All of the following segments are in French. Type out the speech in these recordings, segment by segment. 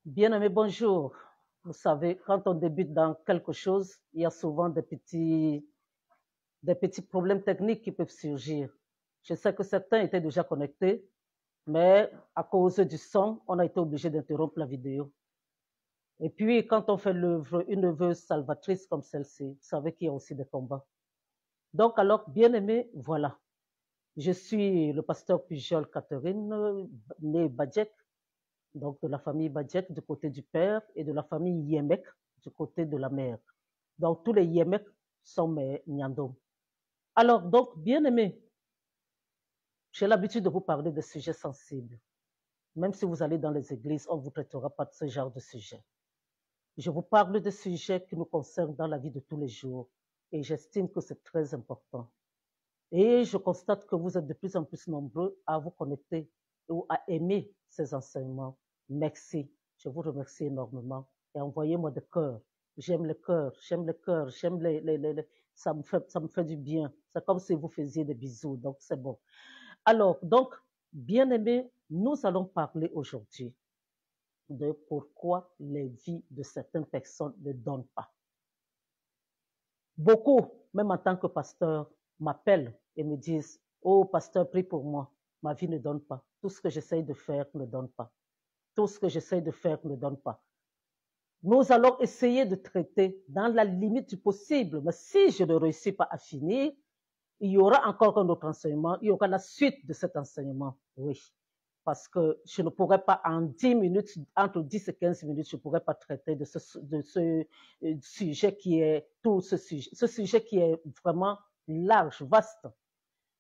Bien-aimé, bonjour. Vous savez, quand on débute dans quelque chose, il y a souvent des petits problèmes techniques qui peuvent surgir. Je sais que certains étaient déjà connectés, mais à cause du son, on a été obligé d'interrompre la vidéo. Et puis, quand on fait une œuvre salvatrice comme celle-ci, vous savez qu'il y a aussi des combats. Donc, alors, bien-aimé, voilà. Je suis le pasteur Pujol Catherine, né Badjek, donc de la famille Badjek du côté du père et de la famille Yemek du côté de la mère. Donc tous les Yemek sont mes Nyandom. Alors donc, bien aimé, j'ai l'habitude de vous parler de sujets sensibles. Même si vous allez dans les églises, on ne vous traitera pas de ce genre de sujet. Je vous parle de sujets qui nous concernent dans la vie de tous les jours et j'estime que c'est très important. Et je constate que vous êtes de plus en plus nombreux à vous connecter ou à aimer ces enseignements. Merci. Je vous remercie énormément. Et envoyez-moi des cœurs. J'aime les cœurs, j'aime les cœurs, j'aime ça me fait du bien. C'est comme si vous faisiez des bisous, donc c'est bon. Alors, donc, bien aimés, nous allons parler aujourd'hui de pourquoi les vies de certaines personnes ne donnent pas. Beaucoup, même en tant que pasteur, m'appellent et me disent, oh pasteur, prie pour moi, ma vie ne donne pas. Tout ce que j'essaye de faire ne donne pas. Tout ce que j'essaye de faire ne donne pas. Nous allons essayer de traiter dans la limite du possible, mais si je ne réussis pas à finir, il y aura encore un autre enseignement, il y aura la suite de cet enseignement, oui. Parce que je ne pourrais pas en 10 minutes, entre 10 et 15 minutes, je ne pourrais pas traiter de ce sujet qui est tout ce sujet qui est vraiment large, vaste.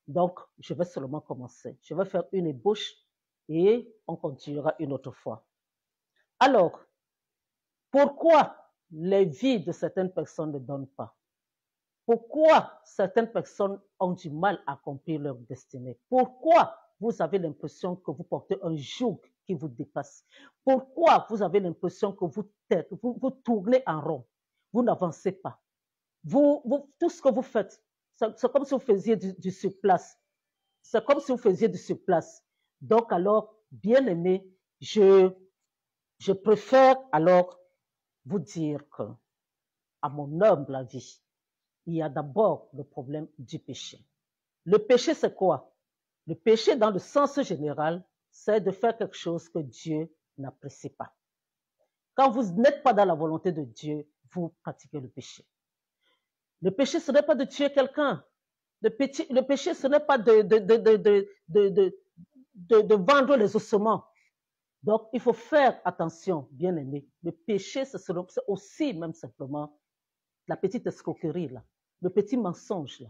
Donc, je vais seulement commencer. Je vais faire une ébauche et on continuera une autre fois. Alors, pourquoi les vies de certaines personnes ne donnent pas? Pourquoi certaines personnes ont du mal à accomplir leur destinée? Pourquoi vous avez l'impression que vous portez un joug qui vous dépasse? Pourquoi vous avez l'impression que vous tournez en rond? Vous n'avancez pas. Tout ce que vous faites, c'est comme si vous faisiez du surplace. C'est comme si vous faisiez du surplace. Donc alors, bien aimé, je préfère alors vous dire que, à mon humble avis, il y a d'abord le problème du péché. Le péché, c'est quoi? Le péché, dans le sens général, c'est de faire quelque chose que Dieu n'apprécie pas. Quand vous n'êtes pas dans la volonté de Dieu, vous pratiquez le péché. Le péché, ce n'est pas de tuer quelqu'un. Le péché, ce n'est pas de vendre les ossements. Donc, il faut faire attention, bien aimé. Le péché, c'est aussi même simplement la petite escroquerie, là, le petit mensonge. Là.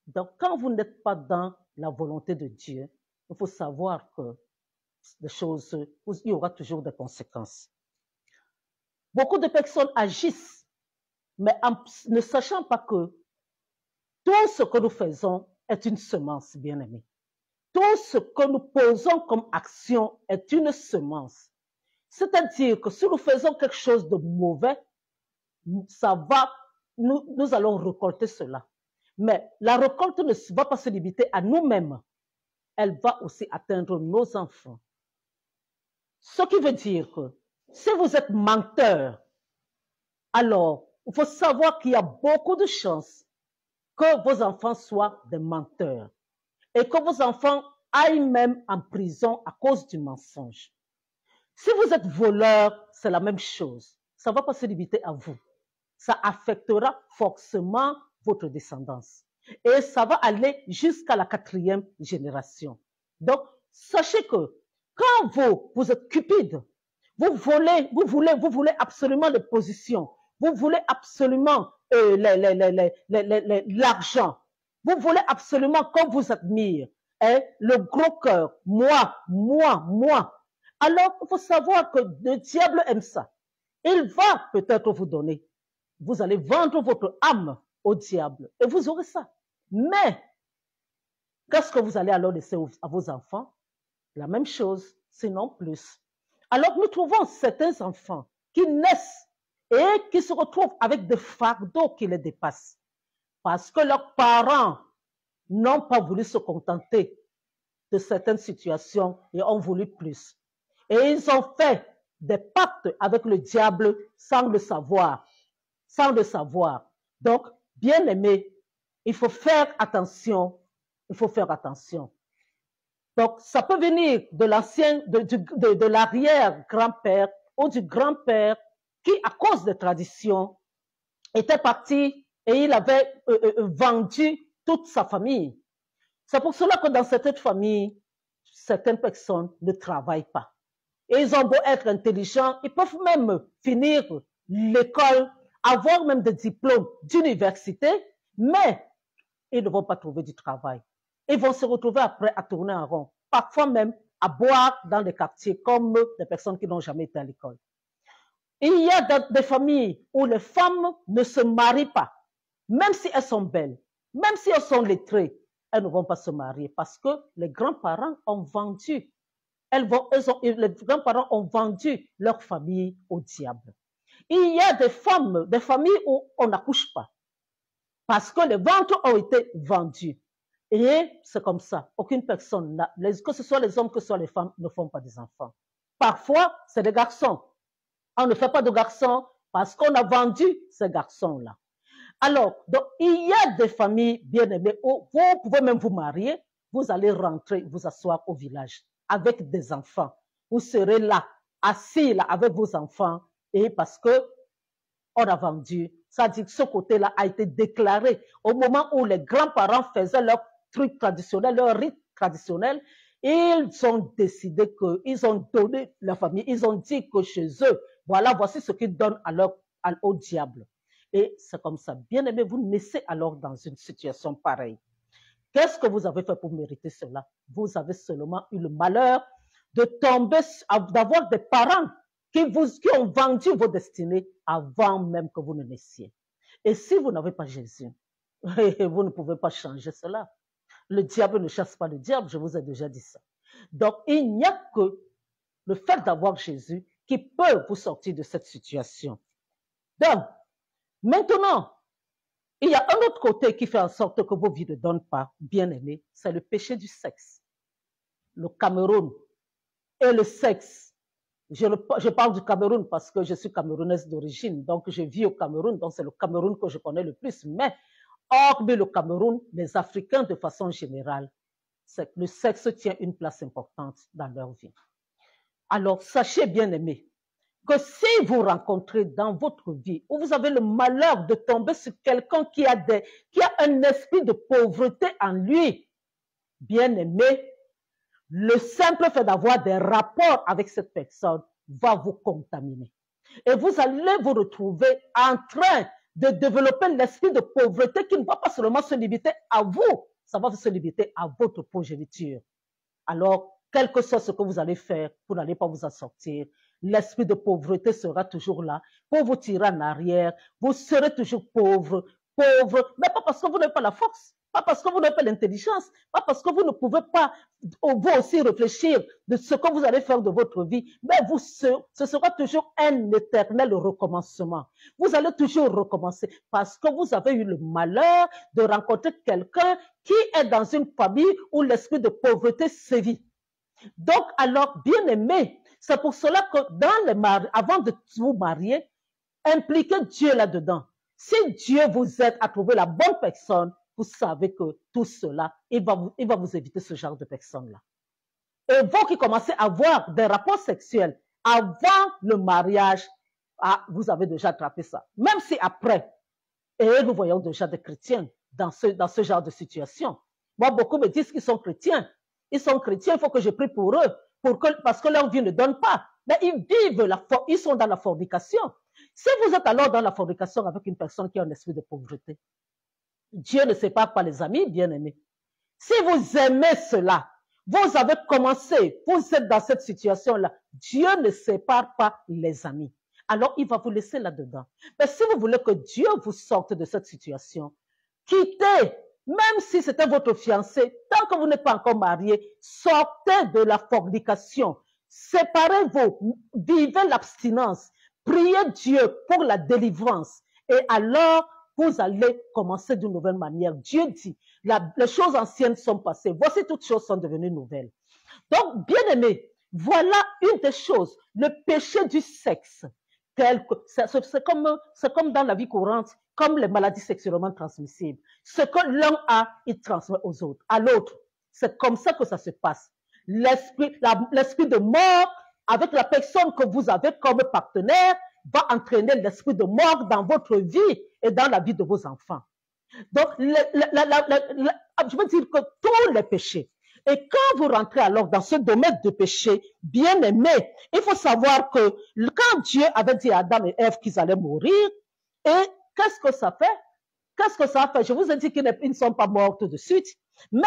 Donc, quand vous n'êtes pas dans la volonté de Dieu, il faut savoir que les choses, il y aura toujours des conséquences. Beaucoup de personnes agissent, mais en ne sachant pas que tout ce que nous faisons est une semence, bien aimé. Tout ce que nous posons comme action est une semence. C'est-à-dire que si nous faisons quelque chose de mauvais, ça va, nous allons récolter cela. Mais la récolte ne va pas se limiter à nous-mêmes. Elle va aussi atteindre nos enfants. Ce qui veut dire que si vous êtes menteur, alors il faut savoir qu'il y a beaucoup de chances que vos enfants soient des menteurs et que vos enfants aillent même en prison à cause du mensonge. Si vous êtes voleur, c'est la même chose. Ça ne va pas se limiter à vous. Ça affectera forcément votre descendance. Et ça va aller jusqu'à la 4e génération. Donc, sachez que quand vous êtes cupide, vous voulez absolument les positions, vous voulez absolument l'argent, vous voulez absolument qu'on vous admire, hein, le gros cœur, moi. Alors, il faut savoir que le diable aime ça. Il va peut-être vous donner. Vous allez vendre votre âme au diable et vous aurez ça. Mais, qu'est-ce que vous allez alors laisser à vos enfants? La même chose, sinon plus. Alors, nous trouvons certains enfants qui naissent et qui se retrouvent avec des fardeaux qui les dépassent. Parce que leurs parents n'ont pas voulu se contenter de certaines situations et ont voulu plus. Et ils ont fait des pactes avec le diable sans le savoir. Sans le savoir. Donc, bien aimé, il faut faire attention. Il faut faire attention. Donc, ça peut venir de l'ancien, de l'arrière-grand-père ou du grand-père qui, à cause des traditions, était parti et il avait vendu toute sa famille. C'est pour cela que dans certaines familles, certaines personnes ne travaillent pas. Et ils ont beau être intelligents, ils peuvent même finir l'école, avoir même des diplômes d'université, mais ils ne vont pas trouver du travail. Ils vont se retrouver après à tourner en rond, parfois même à boire dans les quartiers comme des personnes qui n'ont jamais été à l'école. Il y a des familles où les femmes ne se marient pas, même si elles sont belles, même si elles sont lettrées, elles ne vont pas se marier parce que les grands-parents ont vendu. Les grands-parents ont vendu leur famille au diable. Il y a des familles où on n'accouche pas parce que les ventres ont été vendus. Et c'est comme ça. Aucune personne, que ce soit les hommes, que ce soit les femmes, ne font pas des enfants. Parfois, c'est des garçons. On ne fait pas de garçons parce qu'on a vendu ces garçons-là. Alors, donc, il y a des familles bien aimées où vous pouvez même vous marier, vous allez rentrer, vous asseoir au village avec des enfants. Vous serez là, assis là avec vos enfants, et parce que on a vendu, ça dit que ce côté-là a été déclaré au moment où les grands-parents faisaient leur truc traditionnel, leur rite traditionnel. Ils ont décidé qu'ils ont donné la famille, ils ont dit que chez eux, voilà, voici ce qu'ils donnent au diable. Et c'est comme ça. Bien aimé, vous naissez alors dans une situation pareille. Qu'est-ce que vous avez fait pour mériter cela? Vous avez seulement eu le malheur de tomber, d'avoir des parents qui ont vendu vos destinées avant même que vous ne naissiez. Et si vous n'avez pas Jésus, vous ne pouvez pas changer cela. Le diable ne chasse pas le diable, je vous ai déjà dit ça. Donc, il n'y a que le fait d'avoir Jésus qui peut vous sortir de cette situation. Donc, maintenant, il y a un autre côté qui fait en sorte que vos vies ne donnent pas, bien aimés, c'est le péché du sexe. Le Cameroun et le sexe. Je parle du Cameroun parce que je suis camerounaise d'origine, donc je vis au Cameroun, donc c'est le Cameroun que je connais le plus. Mais hormis le Cameroun, les Africains de façon générale, le sexe tient une place importante dans leur vie. Alors, sachez bien aimés, que si vous rencontrez dans votre vie, où vous avez le malheur de tomber sur quelqu'un qui a un esprit de pauvreté en lui, bien aimé, le simple fait d'avoir des rapports avec cette personne va vous contaminer. Et vous allez vous retrouver en train de développer l'esprit de pauvreté qui ne va pas seulement se limiter à vous, ça va se limiter à votre progéniture. Alors, quel que soit ce que vous allez faire, vous n'allez pas vous en sortir. L'esprit de pauvreté sera toujours là pour vous tirer en arrière. Vous serez toujours pauvre, mais pas parce que vous n'avez pas la force, pas parce que vous n'avez pas l'intelligence, pas parce que vous ne pouvez pas vous aussi réfléchir de ce que vous allez faire de votre vie, mais ce sera toujours un éternel recommencement. Vous allez toujours recommencer parce que vous avez eu le malheur de rencontrer quelqu'un qui est dans une famille où l'esprit de pauvreté sévit. Donc, alors, bien aimé, c'est pour cela que avant de vous marier, impliquez Dieu là-dedans. Si Dieu vous aide à trouver la bonne personne, vous savez que tout cela, il va vous éviter ce genre de personnes-là. Et vous qui commencez à avoir des rapports sexuels avant le mariage, vous avez déjà attrapé ça. Même si après, et nous voyons déjà des chrétiens dans ce genre de situation. Moi, beaucoup me disent qu'ils sont chrétiens. Ils sont chrétiens, il faut que je prie pour eux, parce que leur vie ne donne pas. Mais ils sont dans la fornication. Si vous êtes alors dans la fornication avec une personne qui a un esprit de pauvreté, Dieu ne sépare pas les amis, bien-aimés. Si vous aimez cela, vous avez commencé, vous êtes dans cette situation-là, Dieu ne sépare pas les amis. Alors, il va vous laisser là-dedans. Mais si vous voulez que Dieu vous sorte de cette situation, quittez, même si c'était votre fiancé, tant que vous n'êtes pas encore marié, sortez de la fornication. Séparez-vous, vivez l'abstinence, priez Dieu pour la délivrance. Et alors, vous allez commencer d'une nouvelle manière. Dieu dit, les choses anciennes sont passées. Voici toutes choses sont devenues nouvelles. Donc, bien aimé, Voilà une des choses, le péché du sexe. C'est comme dans la vie courante, comme les maladies sexuellement transmissibles. Ce que l'un a, il transmet aux autres, à l'autre. C'est comme ça que ça se passe. L'esprit de mort avec la personne que vous avez comme partenaire va entraîner l'esprit de mort dans votre vie et dans la vie de vos enfants. Donc, je veux dire que tous les péchés, et quand vous rentrez alors dans ce domaine de péché, bien aimé, il faut savoir que quand Dieu avait dit à Adam et Ève qu'ils allaient mourir, et qu'est-ce que ça fait? Qu'est-ce que ça fait? Je vous ai dit qu'ils ne sont pas morts tout de suite, mais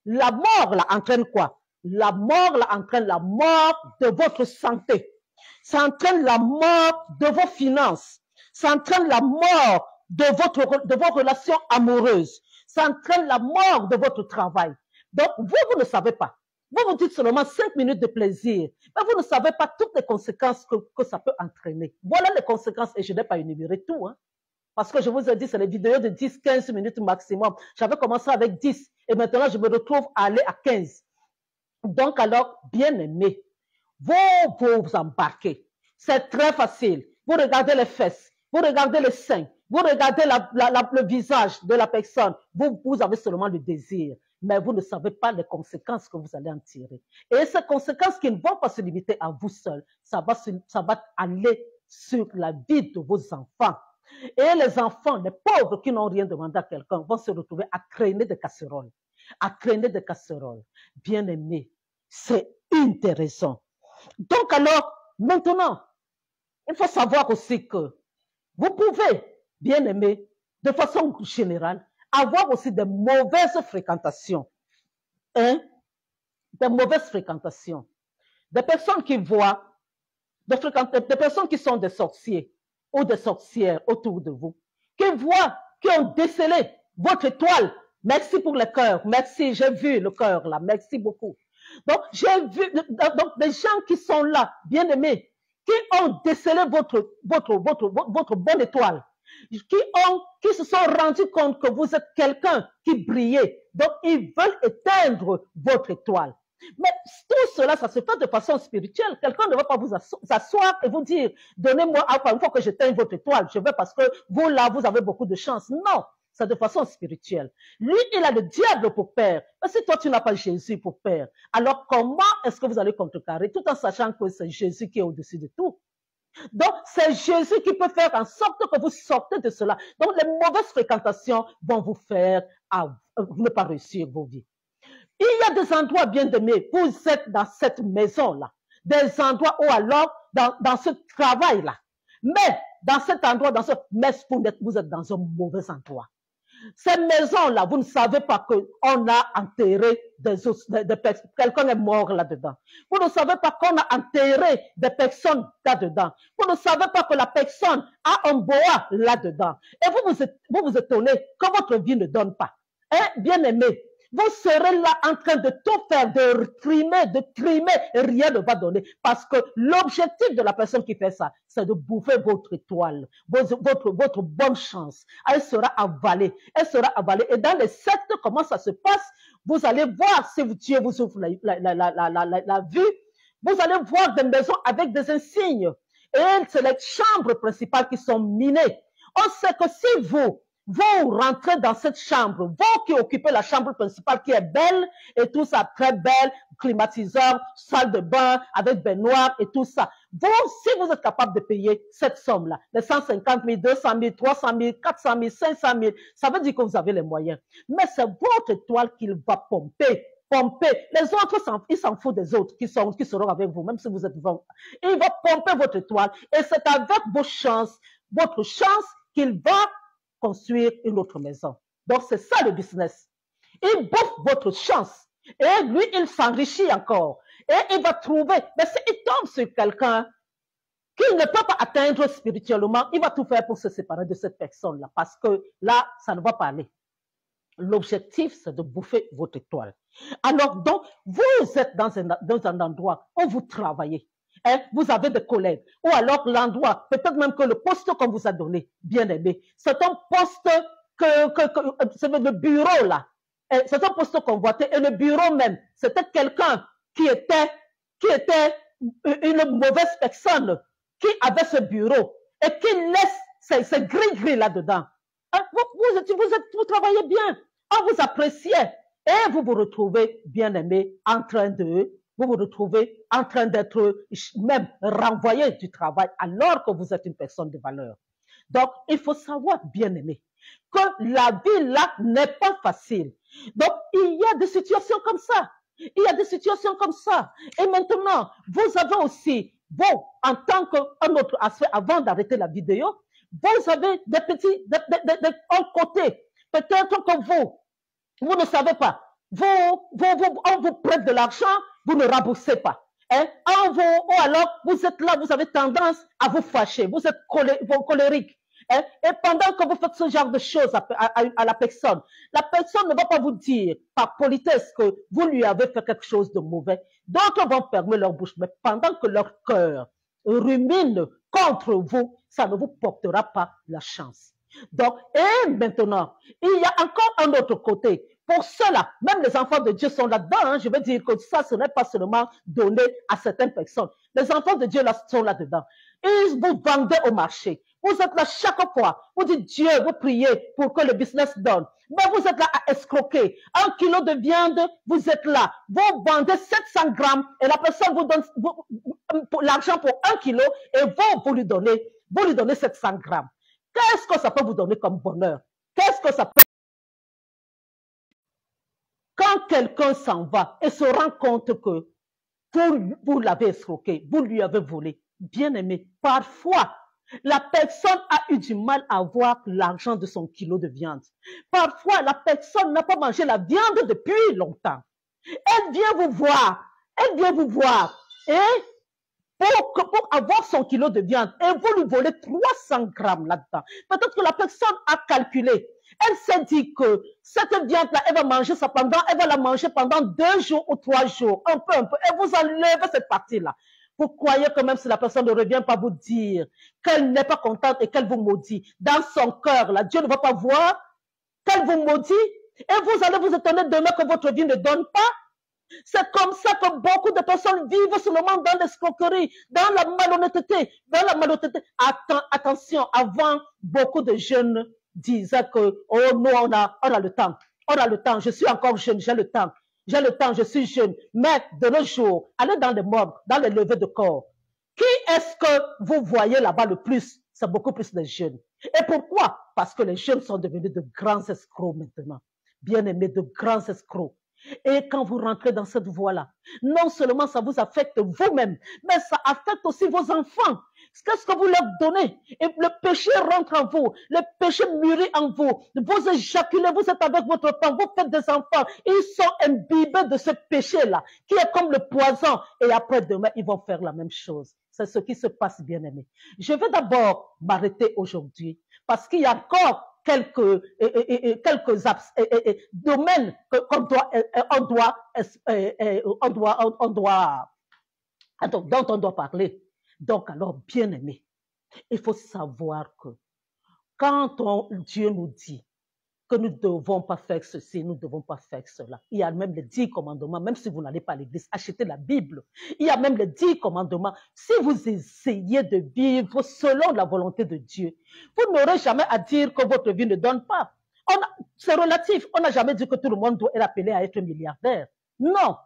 la mort là entraîne quoi? La mort là entraîne la mort de votre santé. Ça entraîne la mort de vos finances. Ça entraîne la mort de vos relations amoureuses. Ça entraîne la mort de votre travail. Donc, vous ne savez pas. Vous dites seulement 5 minutes de plaisir, mais vous ne savez pas toutes les conséquences que ça peut entraîner. Voilà les conséquences, et je n'ai pas énuméré tout, hein. Parce que je vous ai dit, c'est les vidéos de 10-15 minutes maximum. J'avais commencé avec 10 et maintenant je me retrouve à aller à 15. Donc alors, bien aimé, vous embarquez. C'est très facile. Vous regardez les fesses, vous regardez les seins, vous regardez le visage de la personne. Vous avez seulement le désir, mais vous ne savez pas les conséquences que vous allez en tirer. Et ces conséquences qui ne vont pas se limiter à vous seul, ça va aller sur la vie de vos enfants. Et les enfants, les pauvres qui n'ont rien demandé à quelqu'un, vont se retrouver à traîner des casseroles. À traîner des casseroles. Bien aimé, c'est une des raisons. Donc alors, maintenant, il faut savoir aussi que vous pouvez, bien aimé, de façon générale, avoir aussi de mauvaises fréquentations. Hein? Des mauvaises fréquentations. Des personnes qui voient, des personnes qui sont des sorciers ou des sorcières autour de vous, qui voient, qui ont décelé votre étoile. Merci pour le cœur. Merci, j'ai vu le cœur là. Merci beaucoup. Donc, j'ai vu des gens qui sont là, bien aimés, qui ont décelé votre bonne étoile, qui se sont rendus compte que vous êtes quelqu'un qui brillait. Donc, ils veulent éteindre votre étoile. Mais tout cela, ça se fait de façon spirituelle. Quelqu'un ne va pas vous asseoir et vous dire, donnez-moi, une fois que j'éteigne votre étoile, je vais parce que vous, là, vous avez beaucoup de chance. Non, c'est de façon spirituelle. Lui, il a le diable pour père. Mais si toi, tu n'as pas Jésus pour père, alors comment est-ce que vous allez contrecarrer tout en sachant que c'est Jésus qui est au-dessus de tout? Donc, c'est Jésus qui peut faire en sorte que vous sortez de cela. Donc, les mauvaises fréquentations vont vous faire ne pas réussir vos vies. Il y a des endroits, bien aimés, vous êtes dans cette maison-là, des endroits où alors, dans ce travail-là, mais dans cet endroit, mais vous êtes dans un mauvais endroit. Cette maison-là, vous ne savez pas qu'on a enterré quelqu'un est mort là-dedans. Vous ne savez pas qu'on a enterré des personnes là-dedans. Vous ne savez pas que la personne a un boa là-dedans. Et vous vous étonnez que votre vie ne donne pas. Eh, bien aimé, vous serez là en train de tout faire, de trimer, et rien ne va donner. Parce que l'objectif de la personne qui fait ça, c'est de bouffer votre étoile, votre bonne chance. Elle sera avalée. Et dans les sectes, comment ça se passe? Vous allez voir, si Dieu vous ouvre la vue, vous allez voir des maisons avec des insignes. Et c'est les chambres principales qui sont minées. On sait que si vous rentrez dans cette chambre, vous qui occupez la chambre principale qui est belle et tout ça, très belle, climatiseur, salle de bain avec baignoire et tout ça. Vous, si vous êtes capable de payer cette somme-là, les 150 000, 200 000, 300 000, 400 000, 500 000, ça veut dire que vous avez les moyens. Mais c'est votre étoile qu'il va pomper. Les autres, ils s'en foutent des autres qui seront avec vous, même si vous êtes vivant. Il va pomper votre étoile et c'est avec votre chance qu'il va construire une autre maison. Donc, c'est ça le business. Il bouffe votre chance. Et lui, il s'enrichit encore. Et il va trouver, mais s'il tombe sur quelqu'un qui ne peut pas atteindre spirituellement, il va tout faire pour se séparer de cette personne-là. Parce que là, ça ne va pas aller. L'objectif, c'est de bouffer votre étoile. Alors, donc, vous êtes dans un endroit où vous travaillez. Hein, vous avez des collègues, ou alors l'endroit, peut-être même que le poste qu'on vous a donné, bien aimé, c'est un poste c'est le bureau là, c'est un poste convoité, et le bureau même, c'était quelqu'un qui était qui était une mauvaise personne, qui avait ce bureau et qui laisse ces gris-gris là-dedans. Hein, vous travaillez bien, on vous appréciez et vous vous retrouvez, bien aimé, vous vous retrouvez en train d'être même renvoyé du travail alors que vous êtes une personne de valeur. Donc, il faut savoir, bien aimé, que la vie là n'est pas facile. Donc, il y a des situations comme ça. Il y a des situations comme ça. Et maintenant, vous avez aussi, bon, en tant qu'un autre aspect, avant d'arrêter la vidéo, vous avez des petits, un côté. Peut-être que vous ne savez pas. On vous prête de l'argent, vous ne remboursez pas. Hein? Ou alors, vous êtes là, vous avez tendance à vous fâcher, vous êtes colérique. Hein? Et pendant que vous faites ce genre de choses à la personne ne va pas vous dire par politesse que vous lui avez fait quelque chose de mauvais. D'autres vont fermer leur bouche, mais pendant que leur cœur rumine contre vous, ça ne vous portera pas la chance. Donc, et maintenant, il y a encore un autre côté. Pour cela, même les enfants de Dieu sont là-dedans. Hein. Je veux dire que ça, ce n'est pas seulement donné à certaines personnes. Les enfants de Dieu là, sont là-dedans. Ils vous vendez au marché. Vous êtes là chaque fois. Vous dites Dieu, vous priez pour que le business donne. Mais vous êtes là à escroquer. 1 kilo de viande, vous êtes là. Vous vendez 700 grammes et la personne vous donne l'argent pour 1 kilo et vous lui donnez 700 grammes. Qu'est-ce que ça peut vous donner comme bonheur? Qu'est-ce que ça peut... Quand quelqu'un s'en va et se rend compte que vous l'avez escroqué, vous lui avez volé, bien aimé, parfois, la personne a eu du mal à avoir l'argent de son kilo de viande. Parfois, la personne n'a pas mangé la viande depuis longtemps. Elle vient vous voir. Et pour avoir son kilo de viande, et vous lui volez 300 grammes là-dedans. Peut-être que la personne a calculé. Elle s'est dit que cette viande-là, elle va la manger pendant 2 jours ou 3 jours, un peu. Et vous enlevez cette partie-là. Vous croyez que même si la personne ne revient pas vous dire qu'elle n'est pas contente et qu'elle vous maudit, dans son cœur, là, Dieu ne va pas voir qu'elle vous maudit et vous allez vous étonner demain que votre vie ne donne pas. C'est comme ça que beaucoup de personnes vivent seulement dans l'escroquerie, dans la malhonnêteté. Attention, avant, beaucoup de jeunes disaient que, oh non, on a le temps. On a le temps, je suis encore jeune, j'ai le temps, je suis jeune. Mais de nos jours, allez dans les morgues, dans les levées de corps. Qui est-ce que vous voyez là-bas le plus? C'est beaucoup plus de jeunes. Et pourquoi? Parce que les jeunes sont devenus de grands escrocs maintenant. Bien aimés, de grands escrocs. Et quand vous rentrez dans cette voie-là, non seulement ça vous affecte vous-même, mais ça affecte aussi vos enfants. Qu'est-ce que vous leur donnez? Et le péché rentre en vous, le péché mûrit en vous. Vous éjaculez, vous êtes avec votre femme, vous faites des enfants. Ils sont imbibés de ce péché-là, qui est comme le poison. Et après demain, ils vont faire la même chose. C'est ce qui se passe, bien aimé. Je vais d'abord m'arrêter aujourd'hui, parce qu'il y a encore quelques domaines dont on doit parler. Donc, alors, bien aimé, il faut savoir que quand Dieu nous dit que nous ne devons pas faire ceci, nous ne devons pas faire cela. Il y a même les 10 commandements, même si vous n'allez pas à l'église, achetez la Bible. Il y a même les 10 commandements. Si vous essayez de vivre selon la volonté de Dieu, vous n'aurez jamais à dire que votre vie ne donne pas. C'est relatif. On n'a jamais dit que tout le monde doit être appelé à être milliardaire. Non.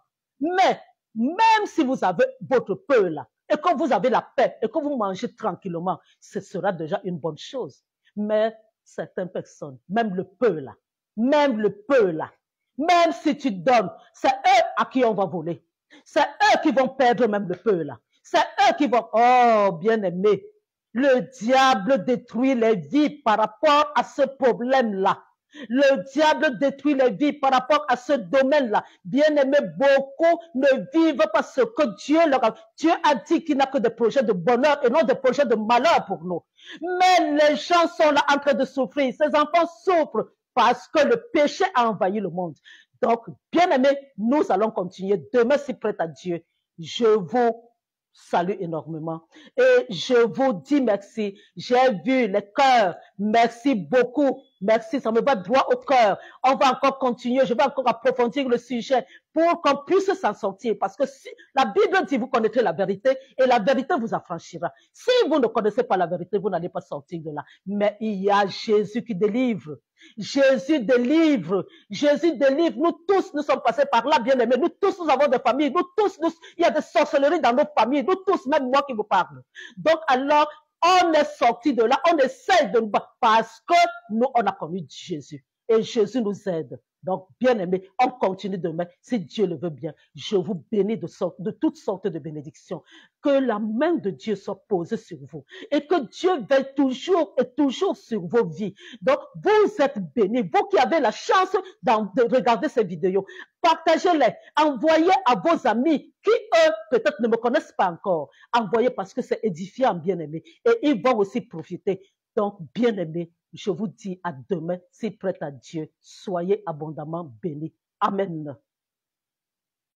Mais même si vous avez votre peu là, et que vous avez la paix, et que vous mangez tranquillement, ce sera déjà une bonne chose. Mais certaines personnes, même le peu là, même si tu donnes, c'est eux à qui on va voler. C'est eux qui vont perdre même le peu là. C'est eux qui vont, oh bien aimé, le diable détruit les vies par rapport à ce problème-là. Le diable détruit les vies par rapport à ce domaine-là. Bien aimé, beaucoup ne vivent pas ce que Dieu leur a. Dieu a dit qu'il n'a que des projets de bonheur et non des projets de malheur pour nous. Mais les gens sont là en train de souffrir. Ces enfants souffrent parce que le péché a envahi le monde. Donc, bien aimé, nous allons continuer. Demain, si prête à Dieu, je vous salue énormément. Et je vous dis merci. J'ai vu les cœurs. Merci beaucoup. Merci, ça me va droit au cœur. On va encore continuer. Je vais encore approfondir le sujet pour qu'on puisse s'en sortir. Parce que si, la Bible dit, vous connaîtrez la vérité et la vérité vous affranchira. Si vous ne connaissez pas la vérité, vous n'allez pas sortir de là. Mais il y a Jésus qui délivre. Jésus délivre. Jésus délivre. Nous tous, nous sommes passés par là, bien aimés. Nous tous, nous avons des familles. Nous tous, il y a des sorcelleries dans nos familles. Nous tous, même moi qui vous parle. Donc, alors, on est sorti de là. On essaie de nous battre parce que nous, on a connu Jésus. Et Jésus nous aide. Donc, bien aimé, on continue demain, si Dieu le veut bien. Je vous bénis de toutes sortes de bénédictions. Que la main de Dieu soit posée sur vous et que Dieu veille toujours et toujours sur vos vies. Donc, vous êtes bénis. Vous qui avez la chance de regarder ces vidéos, partagez-les. Envoyez à vos amis qui, eux, peut-être ne me connaissent pas encore. Envoyez parce que c'est édifiant, bien aimé. Et ils vont aussi profiter. Donc, bien aimé, je vous dis à demain, si prête à Dieu, soyez abondamment bénis. Amen.